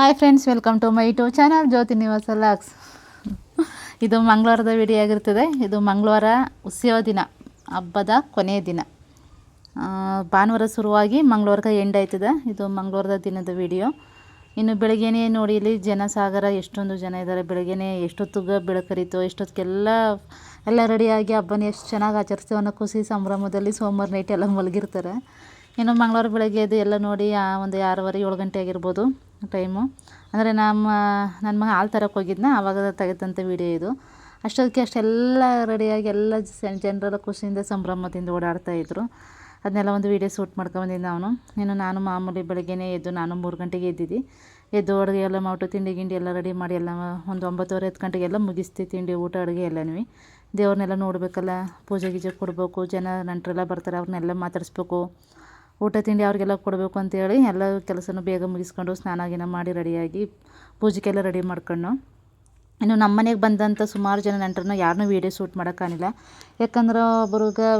Hi friends, welcome to my YouTube channel Jyothi Nivasa ಲಾಕ್ಸ್. ಇದು ಮಂಗಳವಾರದ video ಆಗಿರ್ತದೆ. ಇದು ಮಂಗಳವಾರ ಉತ್ಸವ ದಿನ, ಹಬ್ಬದ ಕೊನೆಯ ದಿನ. ಭಾನುವಾರ ಶುರುವಾಗಿ ಮಂಗಳವಾರಕ್ಕೆ ಎಂಡ್ ಆಯ್ತದೆ. ಇದು ಮಂಗಳವಾರದ ದಿನದ ವಿಡಿಯೋ. ಇನ್ನು ಬೆಳಗ್ಗೆನೇ ನೋಡಿ, ಇಲ್ಲಿ ಜನಸಾಗರ ಎಷ್ಟೊಂದು ಜನ ಇದ್ದಾರೆ. ಬೆಳಗ್ಗೆನೇ ಎಷ್ಟೊತ್ತಿಗೆ ಬೆಳಕರಿತು, ಎಲ್ಲ ರೆಡಿಯಾಗಿ ಹಬ್ಬನ ಎಷ್ಟು ಚೆನ್ನಾಗಿ ಆಚರಿಸ್ತೀವಿ ಅನ್ನೋ ಖುಷಿ ಸಂಭ್ರಮದಲ್ಲಿ ಸೋಮವಾರ ನೈಟ್ ಎಲ್ಲ ಮಲಗಿರ್ತಾರೆ. ಇನ್ನು ಮಂಗಳವಾರ ಬೆಳಗ್ಗೆ ಎದ್ದು ಎಲ್ಲ ನೋಡಿ ಒಂದು 6:30 7 ಗಂಟೆ ಆಗಿರ್ಬೋದು ಟೈಮು. ಅಂದರೆ ನನ್ನ ಮಗ ಹಾಲು ತರಕ್ಕೆ ಹೋಗಿದ್ನ, ಆವಾಗ ತೆಗೆದಂಥ ವೀಡಿಯೋ ಇದು. ಅಷ್ಟೆಲ್ಲ ರೆಡಿಯಾಗಿ ಎಲ್ಲ ಜನರೆಲ್ಲ ಖುಷಿಯಿಂದ ಸಂಭ್ರಮದಿಂದ ಓಡಾಡ್ತಾಯಿದ್ರು. ಅದನ್ನೆಲ್ಲ ಒಂದು ವೀಡಿಯೋ ಶೂಟ್ ಮಾಡ್ಕೊಂಬಂದಿದ್ದ ಅವನು. ಇನ್ನು ನಾನು ಮಾಮೂಲಿ ಬೆಳಗ್ಗೆನೇ ಎದ್ದು ನಾನು 3 ಗಂಟೆಗೆ ಎದ್ದು ಅಡುಗೆ ಎಲ್ಲ ಮಾಡ್ಬಿಟ್ಟು ತಿಂಡಿ ಗಿಂಡಿ ಎಲ್ಲ ರೆಡಿ ಮಾಡಿ ಎಲ್ಲ ಒಂದು 9:30 10 ಗಂಟೆಗೆಲ್ಲ ಮುಗಿಸ್ತೀವಿ. ತಿಂಡಿ ಊಟ ಅಡುಗೆ ಎಲ್ಲನೂ. ದೇವ್ರನ್ನೆಲ್ಲ ನೋಡಬೇಕಲ್ಲ, ಪೂಜೆ ಗೀಜೆ ಕೊಡಬೇಕು, ಜನ ನೆಂಟರೆಲ್ಲ ಬರ್ತಾರೆ, ಅವ್ರನ್ನೆಲ್ಲ ಮಾತಾಡಿಸ್ಬೇಕು, ಊಟ ತಿಂಡಿ ಅವ್ರಿಗೆಲ್ಲ ಕೊಡಬೇಕು ಅಂತೇಳಿ ಎಲ್ಲ ಕೆಲಸನೂ ಬೇಗ ಮುಗಿಸ್ಕೊಂಡು ಸ್ನಾನ ಗಿನ ಮಾಡಿ ರೆಡಿಯಾಗಿ ಪೂಜೆಗೆಲ್ಲ ರೆಡಿ ಮಾಡ್ಕೊಂಡು, ಇನ್ನು ನಮ್ಮ ಮನೆಗೆ ಬಂದಂಥ ಸುಮಾರು ಜನ ನೆಂಟರನ್ನ ಯಾರನ್ನೂ ವೀಡಿಯೋ ಶೂಟ್ ಮಾಡೋಕ್ಕಾಗಿಲ್ಲ. ಯಾಕಂದ್ರೆ ಒಬ್ರಿಗೆ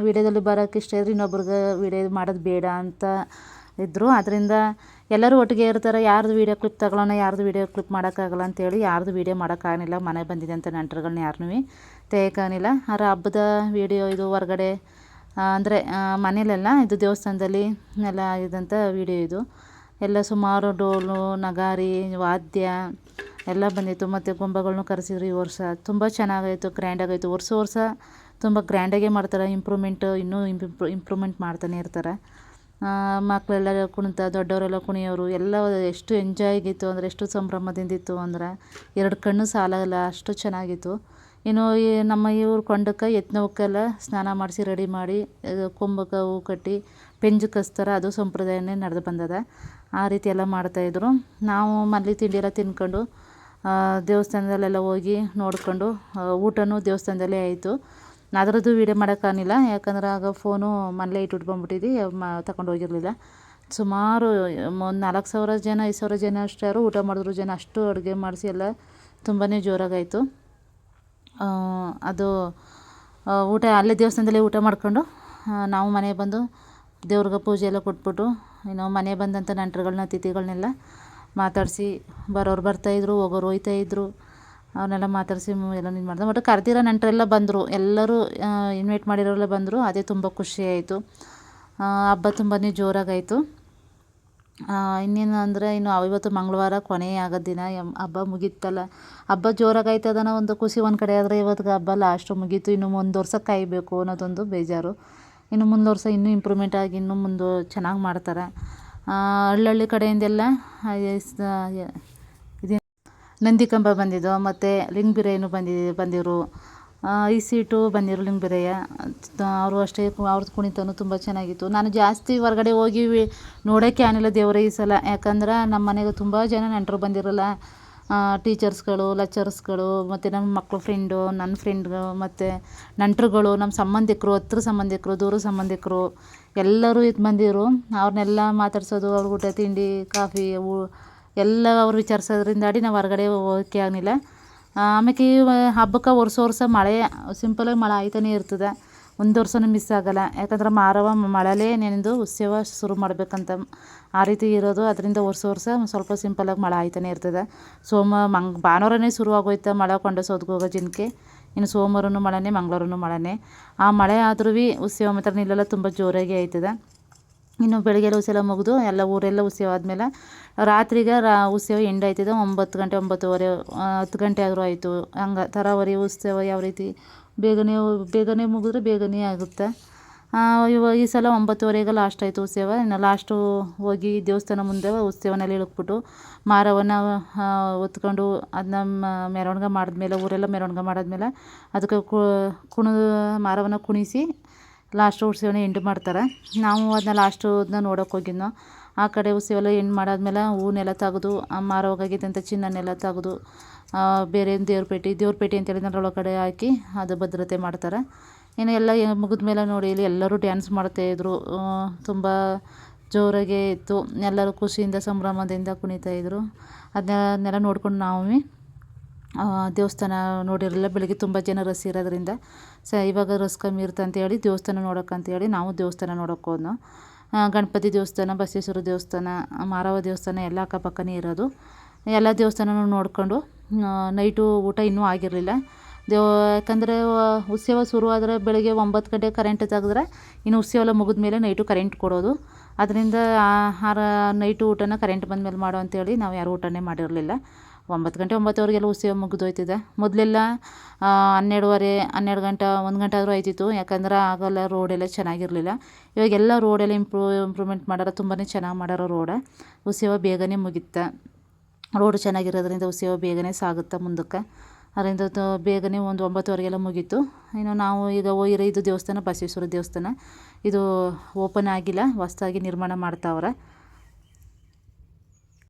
ವೀಡಿಯೋದಲ್ಲಿ ಬರೋಕ್ಕೆ ಇಷ್ಟ ಇದ್ರೆ ಇನ್ನೊಬ್ರಿಗೆ ವೀಡಿಯೋ ಮಾಡೋದು ಬೇಡ ಅಂತ ಇದ್ದರು. ಅದರಿಂದ ಎಲ್ಲರೂ ಒಟ್ಟಿಗೆ ಇರ್ತಾರೆ, ಯಾರ್ದು ವೀಡಿಯೋ ಕ್ಲಿಪ್ ತಗೊಳ್ಳೋಣ, ಯಾರ್ದು ವೀಡಿಯೋ ಕ್ಲಿಪ್ ಮಾಡೋಕ್ಕಾಗಲ್ಲ ಅಂತೇಳಿ ಯಾರ್ದು ವೀಡಿಯೋ ಮಾಡೋಕ್ಕಾಗಲಿಲ್ಲ. ಮನೆಗೆ ಬಂದಿದೆ ಅಂತ ನೆಂಟರುಗಳನ್ನ ಯಾರನ್ನೂ ತೆಗೋಕ್ಕಾಗಲಿಲ್ಲ. ಆದರೆ ಹಬ್ಬದ ವೀಡಿಯೋ ಇದು ಹೊರಗಡೆ ಅಂದರೆ ಮನೇಲೆಲ್ಲ ಇದು ದೇವಸ್ಥಾನದಲ್ಲಿ ಎಲ್ಲ ಇದ್ದಂಥ ವೀಡಿಯೋ ಇದು. ಎಲ್ಲ ಸುಮಾರು ಡೋಲು ನಗಾರಿ ವಾದ್ಯ ಎಲ್ಲ ಬಂದಿತ್ತು. ಮತ್ತು ಗೊಂಬೆಗಳ್ನೂ ಕರೆಸಿದ್ರು. ಈ ವರ್ಷ ತುಂಬ ಚೆನ್ನಾಗಾಯಿತು, ಗ್ರ್ಯಾಂಡಾಗಾಯಿತು. ವರ್ಷ ತುಂಬ ಗ್ರ್ಯಾಂಡಾಗೇ ಮಾಡ್ತಾರೆ. ಇನ್ನೂ ಇಂಪ್ರೂವ್ಮೆಂಟ್ ಮಾಡ್ತಾನೆ ಇರ್ತಾರೆ. ಮಕ್ಕಳೆಲ್ಲ ದೊಡ್ಡವರೆಲ್ಲ ಕುಣಿಯೋರು ಎಲ್ಲ ಎಷ್ಟು ಎಂಜಾಯ್ ಆಗಿತ್ತು ಅಂದರೆ, ಎಷ್ಟು ಸಂಭ್ರಮದಿಂದಿತ್ತು ಅಂದರೆ 2 ಕಣ್ಣು ಸಾಲಲ್ಲ, ಅಷ್ಟು ಚೆನ್ನಾಗಿತ್ತು. ಇನ್ನು ನಮ್ಮ ಇವ್ರ ಕೊಂಡಕ್ಕೆ ಎತ್ತಿನವಕ್ಕೆಲ್ಲ ಸ್ನಾನ ಮಾಡಿಸಿ ರೆಡಿ ಮಾಡಿ ಕೊಂಬಕ್ಕೆ ಹೂ ಕಟ್ಟಿ ಪೆಂಜು ಕಸ್ತಾರೆ. ಅದು ಸಂಪ್ರದಾಯನೇ ನಡೆದು ಬಂದದ. ಆ ರೀತಿ ಎಲ್ಲ ಮಾಡ್ತಾಯಿದ್ರು. ನಾವು ಮಲ್ಲಿ ತಿಂಡಿ ಎಲ್ಲ ತಿನ್ಕೊಂಡು ದೇವಸ್ಥಾನದಲ್ಲೆಲ್ಲ ಹೋಗಿ ನೋಡ್ಕೊಂಡು ಊಟನೂ ದೇವಸ್ಥಾನದಲ್ಲೇ ಆಯಿತು. ಅದರದ್ದು ವೀಡಿಯೋ ಮಾಡೋಕ್ಕಾಗಲಿಲ್ಲ, ಯಾಕಂದ್ರೆ ಆಗ ಫೋನು ಮನೇಲೇ ಇಟ್ಬಿಟ್ಬಂದ್ಬಿಟ್ಟಿದ್ವಿ, ತಗೊಂಡು ಹೋಗಿರಲಿಲ್ಲ. ಸುಮಾರು ಒಂದು 4,000 ಜನ 5,000 ಜನ ಅಷ್ಟು ಯಾರು ಊಟ ಮಾಡಿದ್ರು. ಜನ ಅಷ್ಟು ಅಡುಗೆ ಮಾಡಿಸಿ ಎಲ್ಲ ತುಂಬಾ ಜೋರಾಗಾಯಿತು. ಅದು ಊಟ ಅಲ್ಲೇ ದೇವಸ್ಥಾನದಲ್ಲೇ ಊಟ ಮಾಡ್ಕೊಂಡು ನಾವು ಮನೆಗೆ ಬಂದು ದೇವ್ರಿಗೆ ಪೂಜೆ ಎಲ್ಲ ಕೊಟ್ಬಿಟ್ಟು, ಇನ್ನು ಮನೆ ಬಂದಂಥ ನೆಂಟರುಗಳನ್ನ ಅತಿಥಿಗಳನ್ನೆಲ್ಲ ಮಾತಾಡಿಸಿ, ಬರೋರು ಬರ್ತಾಯಿದ್ರು, ಹೋಗೋರು ಹೋಯ್ತಾಯಿದ್ರು. ಅವನ್ನೆಲ್ಲ ಮಾತಾಡಿಸಿ ಎಲ್ಲ ಇದು ಮಾಡಿದೆ. ಒಟ್ಟು ಕರೆದಿರೋ ನೆಂಟರೆಲ್ಲ ಬಂದರು, ಎಲ್ಲರೂ ಇನ್ವೈಟ್ ಮಾಡಿರೋರೆಲ್ಲ ಬಂದರು. ಅದೇ ತುಂಬ ಖುಷಿಯಾಯಿತು. ಹಬ್ಬ ತುಂಬಾ ಜೋರಾಗಾಯಿತು. ಇನ್ನೇನು ಅಂದರೆ, ಇವತ್ತು ಮಂಗಳವಾರ ಕೊನೆಯ ಆಗೋ ದಿನ, ಹಬ್ಬ ಮುಗೀತಲ್ಲ. ಹಬ್ಬ ಜೋರಾಗಾಯ್ತದನ್ನೋ ಒಂದು ಖುಷಿ ಒಂದು ಕಡೆ, ಆದರೆ ಇವತ್ತಿಗೆ ಹಬ್ಬ ಲಾಸ್ಟು ಮುಗೀತು. ಇನ್ನು ಒಂದು ವರ್ಷ ಕಾಯಬೇಕು ಅನ್ನೋದೊಂದು ಬೇಜಾರು. ಇನ್ನು ಮುಂದೆ ವರ್ಷ ಇನ್ನೂ ಇಂಪ್ರೂವ್ಮೆಂಟ್ ಆಗಿ ಇನ್ನೂ ಮುಂದೆ ಚೆನ್ನಾಗಿ ಮಾಡ್ತಾರೆ. ಹಳ್ಳಿ ಕಡೆಯಿಂದೆಲ್ಲ ಇದು ನಂದಿ ಕಂಬ ಬಂದಿದ್ದು, ಮತ್ತು ಲಿಂಗ ಬಿರಿಯಾನಿ ಬಂದಿರು, ಈ ಸೀಟು ಬಂದಿರು ಲಿಂಗ ಬಿರಿಯ. ಅವರು ಅಷ್ಟೇ, ಅವ್ರದ್ದು ಕುಣಿತನೂ ತುಂಬ ಚೆನ್ನಾಗಿತ್ತು. ನಾನು ಜಾಸ್ತಿ ಹೊರಗಡೆ ಹೋಗಿ ನೋಡೋಕ್ಕೆ ಆಗಿಲ್ಲ ದೇವರೇ ಈ ಸಲ. ಯಾಕಂದ್ರೆ ನಮ್ಮ ಮನೆಗೆ ತುಂಬ ಜನ ನೆಂಟರು ಬಂದಿರಲ್ಲ. ಟೀಚರ್ಸ್ಗಳು, ಲೆಕ್ಚರ್ಸ್ಗಳು, ಮತ್ತು ನಮ್ಮ ಮಕ್ಕಳು ಫ್ರೆಂಡು, ನನ್ನ ಫ್ರೆಂಡ್ಗಳು, ಮತ್ತು ನೆಂಟರುಗಳು, ನಮ್ಮ ಸಂಬಂಧಿಕರು, ಹತ್ರ ಸಂಬಂಧಿಕರು, ದೂರ ಸಂಬಂಧಿಕರು ಎಲ್ಲರೂ ಬಂದಿರು. ಅವ್ರನ್ನೆಲ್ಲ ಮಾತಾಡ್ಸೋದು, ಅವ್ರ ಊಟ ತಿಂಡಿ ಕಾಫಿ ಎಲ್ಲ ಅವ್ರು ವಿಚಾರಿಸೋದ್ರಿಂದಾಡಿ ನಾವು ಹೊರಗಡೆ ಹೋಗೋಕ್ಕೆ ಆಗಲಿಲ್ಲ. ಆಮೇಲೆ ಹಬ್ಬಕ್ಕೆ ವರ್ಷ ಮಳೆ ಸಿಂಪಲಾಗಿ ಮಳೆ ಆಯ್ತಾನೆ ಇರ್ತದೆ. ಒಂದು ವರ್ಷನೂ ಮಿಸ್ ಆಗೋಲ್ಲ. ಯಾಕಂದ್ರೆ ಮಾರವ ಮಳೆಲೇ ನೆನೆದು ಉತ್ಸವ ಶುರು ಮಾಡಬೇಕಂತ ಆ ರೀತಿ ಇರೋದು. ಅದರಿಂದ ವರ್ಷ ಸ್ವಲ್ಪ ಸಿಂಪಲಾಗಿ ಮಳೆ ಆಯ್ತಾನೆ ಇರ್ತದೆ. ಭಾನುವಾರನೇ ಶುರು ಆಗೋಯ್ತು ಮಳೆ ಕೊಂಡ ಸೋದ್ಗೋಗೋ ಜನಕ್ಕೆ. ಇನ್ನು ಸೋಮವಾರನೂ ಮಳೆನೇ, ಮಂಗಳವಾರನೂ ಮಳೆನೇ. ಆ ಮಳೆ ಆದ್ರೂ ಉತ್ಸವ ಮಾತ್ರ ನಿಲ್ಲಲ್ಲ, ತುಂಬ ಜೋರಾಗಿ ಆಯ್ತದೆ. ಇನ್ನು ಬೆಳಗ್ಗೆ ಉತ್ಸವ ಮುಗಿದು ಎಲ್ಲ ಊರೆಲ್ಲ ಉತ್ಸವ ಆದಮೇಲೆ ರಾತ್ರಿಗೆ ಉತ್ಸವ ಎಂಡ್ ಆಯ್ತದೆ. 9 ಗಂಟೆ 9:30 10 ಗಂಟೆ ಆದರೂ ಆಯಿತು. ಹಂಗೆ ತರಾವರಿ ಉತ್ಸವ ಯಾವ ರೀತಿ ಬೇಗನೆ ಮುಗಿದ್ರೆ ಬೇಗನೆ ಆಗುತ್ತೆ. ಈ ಸಲ 9:30ಗೆ ಲಾಸ್ಟ್ ಆಯಿತು ಉತ್ಸವ. ಇನ್ನು ಲಾಸ್ಟು ಹೋಗಿ ದೇವಸ್ಥಾನ ಮುಂದೆ ಉತ್ಸವನೆಲ್ಲ ಇಳಿಕ್ಬಿಟ್ಟು ಮಾರವನ್ನು ಹೊತ್ಕೊಂಡು ಅದನ್ನ ಮೆರವಣಿಗೆ ಮಾಡಿದ್ಮೇಲೆ, ಊರೆಲ್ಲ ಮೆರವಣಿಗೆ ಮಾಡಿದ್ಮೇಲೆ ಅದಕ್ಕೆ ಮಾರವನ್ನು ಕುಣಿಸಿ ಲಾಸ್ಟ್ ಉತ್ಸವನ ಎಂಡ್ ಮಾಡ್ತಾರೆ. ನಾವು ಅದನ್ನ ಲಾಸ್ಟನ್ನ ನೋಡೋಕೆ ಹೋಗಿದ್ನೋ. ಆ ಕಡೆ ಉತ್ಸವ ಎಲ್ಲ ಎಂಡ್ ಮಾಡಾದ್ಮೇಲೆ ಹೂನೆಲ್ಲ ತೆಗೆದು ಮಾರವಾಗಾಗಿದ್ದಂಥ ಚಿನ್ನನೆಲ್ಲ ತೆಗೆದು ಬೇರೆ ದೇವ್ರ ಪೇಟೆ ಅಂತೇಳಿ ಒಳಗಡೆ ಹಾಕಿ ಅದು ಭದ್ರತೆ ಮಾಡ್ತಾರೆ. ಇನ್ನು ಎಲ್ಲ ಮುಗಿದ್ಮೇಲೆ ನೋಡಿ, ಇಲ್ಲಿ ಎಲ್ಲರೂ ಡ್ಯಾನ್ಸ್ ಮಾಡ್ತಾಯಿದ್ರು. ತುಂಬ ಜೋರಾಗೇ ಇತ್ತು. ಎಲ್ಲರೂ ಖುಷಿಯಿಂದ ಸಂಭ್ರಮದಿಂದ ಕುಣಿತಾಯಿದ್ರು. ಅದನ್ನೆಲ್ಲ ನೋಡ್ಕೊಂಡು ನಾವು ದೇವಸ್ಥಾನ ನೋಡಿರಲಿಲ್ಲ. ಬೆಳಗ್ಗೆ ತುಂಬ ಜನ ರಶ್ ಇರೋದ್ರಿಂದ ಇವಾಗ ರಶ್ ಕಮ್ಮಿ ಇರುತ್ತೆ ಅಂತೇಳಿ ದೇವಸ್ಥಾನ ನೋಡೋಕ್ಕಂತೇಳಿ ನಾವು ದೇವಸ್ಥಾನ ನೋಡೋಕೆ ಹೋದ್ನೋ. ಗಣಪತಿ ದೇವಸ್ಥಾನ, ಬಸವೇಶ್ವರ ದೇವಸ್ಥಾನ, ಮಾರವ್ವ ದೇವಸ್ಥಾನ ಎಲ್ಲ ಅಕ್ಕಪಕ್ಕನೇ ಇರೋದು. ಎಲ್ಲ ದೇವಸ್ಥಾನನೂ ನೋಡಿಕೊಂಡು ನೈಟು ಊಟ ಇನ್ನೂ ಆಗಿರಲಿಲ್ಲ. ಯಾಕಂದರೆ ಉತ್ಸವ ಶುರುವಾದರೆ ಬೆಳಗ್ಗೆ 9 ಗಂಟೆಗೆ ಕರೆಂಟ್ ತೆಗೆದ್ರೆ ಇನ್ನು ಉತ್ಸವ ಎಲ್ಲ ಮುಗಿದ ಮೇಲೆ ನೈಟು ಕರೆಂಟ್ ಕೊಡೋದು. ಅದರಿಂದ ನೈಟು ಊಟನ ಕರೆಂಟ್ ಬಂದ ಮೇಲೆ ಮಾಡೋ ಅಂತೇಳಿ ನಾವು ಯಾರೂ ಊಟನೇ ಮಾಡಿರಲಿಲ್ಲ. 9 ಗಂಟೆ 9:00ವರೆಗೆಲ್ಲ ಉತ್ಸವ ಮುಗಿದೋಯ್ತದೆ. ಮೊದಲೆಲ್ಲ 12:30 12 ಗಂಟೆ 1 ಗಂಟೆ ಆದರೂ ಆಯ್ತಿತ್ತು. ಯಾಕಂದ್ರೆ ಆಗೆಲ್ಲ ರೋಡೆಲ್ಲ ಚೆನ್ನಾಗಿರಲಿಲ್ಲ. ಇವಾಗೆಲ್ಲ ರೋಡೆಲ್ಲ ಇಂಪ್ರೂವ್ಮೆಂಟ್ ಮಾಡ್ಯಾರ, ತುಂಬಾ ಚೆನ್ನಾಗಿ ಮಾಡ್ಯಾರ ರೋಡ. ಉತ್ಸವ ಬೇಗನೆ ಮುಗೀತಾ. ರೋಡು ಚೆನ್ನಾಗಿರೋದ್ರಿಂದ ಉತ್ಸವ ಬೇಗನೆ ಸಾಗುತ್ತೆ ಮುಂದಕ್ಕೆ. ಅದರಿಂದ ಬೇಗನೆ ಒಂದು 9:00ವರೆಗೆಲ್ಲ ಮುಗೀತು. ಇನ್ನು ನಾವು ಈಗ ಇದು ದೇವಸ್ಥಾನ ಬಸವೇಶ್ವರ ದೇವಸ್ಥಾನ. ಇದು ಓಪನ್ ಆಗಿಲ್ಲ, ಹೊಸದಾಗಿ ನಿರ್ಮಾಣ ಮಾಡ್ತಾವ್ರೆ.